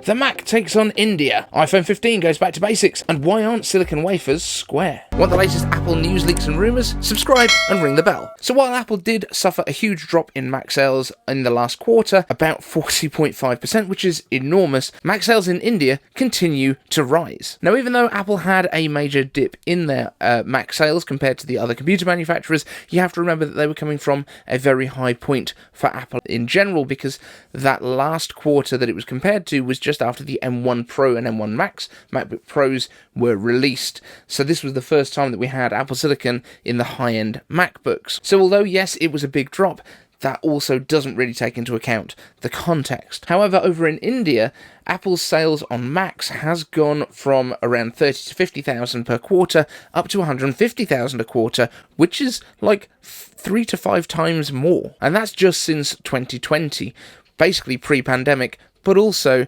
The Mac takes on India, iPhone 15 goes back to basics, and why aren't silicon wafers square? Want the latest Apple news, leaks and rumours? Subscribe and ring the bell. So while Apple did suffer a huge drop in Mac sales in the last quarter, about 40.5%, which is enormous, Mac sales in India continue to rise. Now, even though Apple had a major dip in their Mac sales compared to the other computer manufacturers, you have to remember that they were coming from a very high point for Apple in general, because that last quarter that it was compared to was just after the M1 Pro and M1 Max MacBook Pros were released. So this was the first time that we had Apple Silicon in the high-end MacBooks. So although, yes, it was a big drop, that also doesn't really take into account the context. However, over in India, Apple's sales on Macs has gone from around 30 to 50,000 per quarter up to 150,000 a quarter, which is like 3 to 5 times more. And that's just since 2020, basically pre-pandemic, but also,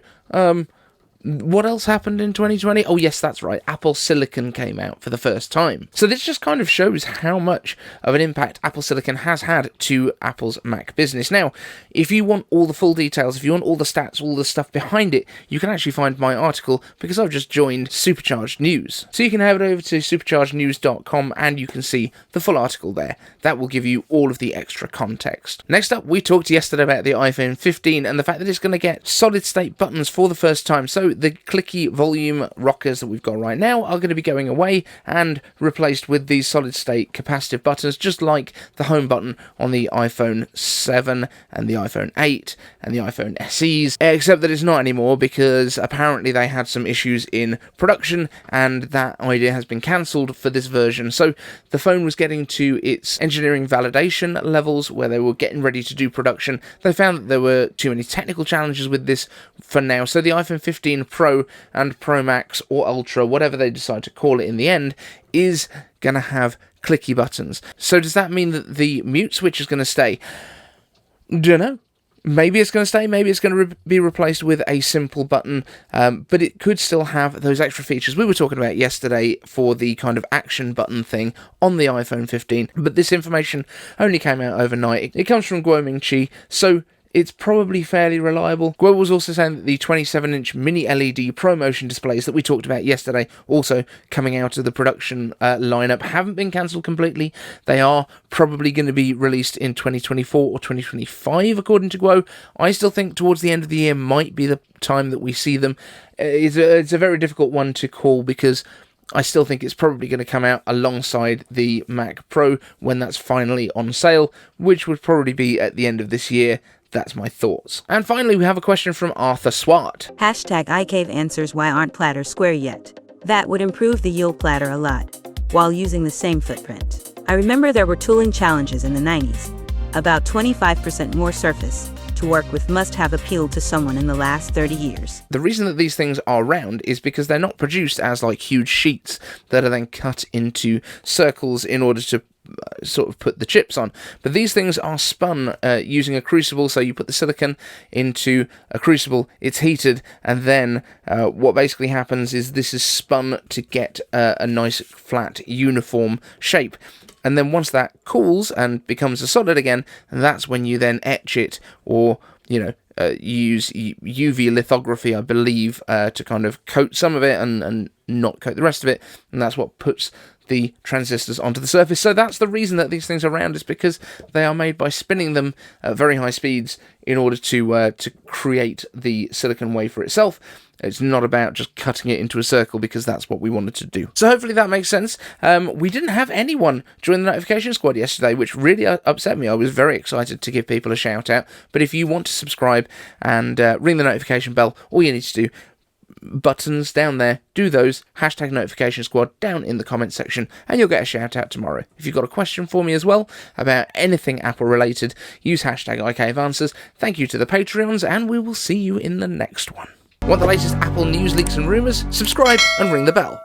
what else happened in 2020? Oh yes, that's right, Apple Silicon came out for the first time. So this just kind of shows how much of an impact Apple Silicon has had to Apple's Mac business. Now, if you want all the full details, if you want all the stats, all the stuff behind it, you can actually find my article, because I've just joined Supercharged News. So you can head over to superchargednews.com and you can see the full article there. That will give you all of the extra context. Next up, we talked yesterday about the iPhone 15 and the fact that it's going to get solid-state buttons for the first time. So the clicky volume rockers that we've got right now are going to be going away and replaced with these solid-state capacitive buttons, just like the home button on the iPhone 7 and the iPhone 8 and the iPhone SEs, except that it's not anymore because apparently they had some issues in production and that idea has been cancelled for this version. So the phone was getting to its engineering validation levels where they were getting ready to do production. They found that there were too many technical challenges with this for now, so the iPhone 15 Pro and Pro Max or Ultra, whatever they decide to call it in the end, is going to have clicky buttons. So does that mean that the mute switch is going to stay? Don't know. Maybe it's going to stay, maybe it's going to be replaced with a simple button, but it could still have those extra features we were talking about yesterday for the kind of action button thing on the iPhone 15. But this information only came out overnight. It comes from Guo Mingqi, so it's probably fairly reliable. Guo was also saying that the 27-inch mini LED ProMotion displays that we talked about yesterday, also coming out of the production lineup, haven't been cancelled completely. They are probably going to be released in 2024 or 2025, according to Guo. I still think towards the end of the year might be the time that we see them. It's a very difficult one to call because I still think it's probably going to come out alongside the Mac Pro when that's finally on sale, which would probably be at the end of this year. That's my thoughts. And finally, we have a question from Arthur Swart. Hashtag iCave answers why aren't platters square yet? That would improve the yield platter a lot, while using the same footprint. I remember there were tooling challenges in the 90s. About 25% more surface to work with must have appealed to someone in the last 30 years. The reason that these things are round is because they're not produced as like huge sheets that are then cut into circles in order to sort of put the chips on, but these things are spun using a crucible. So you put the silicon into a crucible, it's heated, and then what basically happens is this is spun to get a nice flat uniform shape. And then once that cools and becomes a solid again, that's when you then etch it, or use UV lithography, I believe, to kind of coat some of it and not coat the rest of it, and that's what puts the transistors onto the surface. So that's the reason that these things are round, is because they are made by spinning them at very high speeds in order to create the silicon wafer itself. It's not about just cutting it into a circle, because that's what we wanted to do. So hopefully that makes sense. We didn't have anyone join the notification squad yesterday, which really upset me. I was very excited to give people a shout out. But if you want to subscribe and ring the notification bell, all you need to do, buttons down there, do those, hashtag notification squad down in the comment section, and you'll get a shout out tomorrow. If you've got a question for me as well about anything Apple related, use hashtag iCaveAnswers. Thank you to the Patreons, and we will see you in the next one. Want the latest Apple news, leaks and rumours? Subscribe and ring the bell.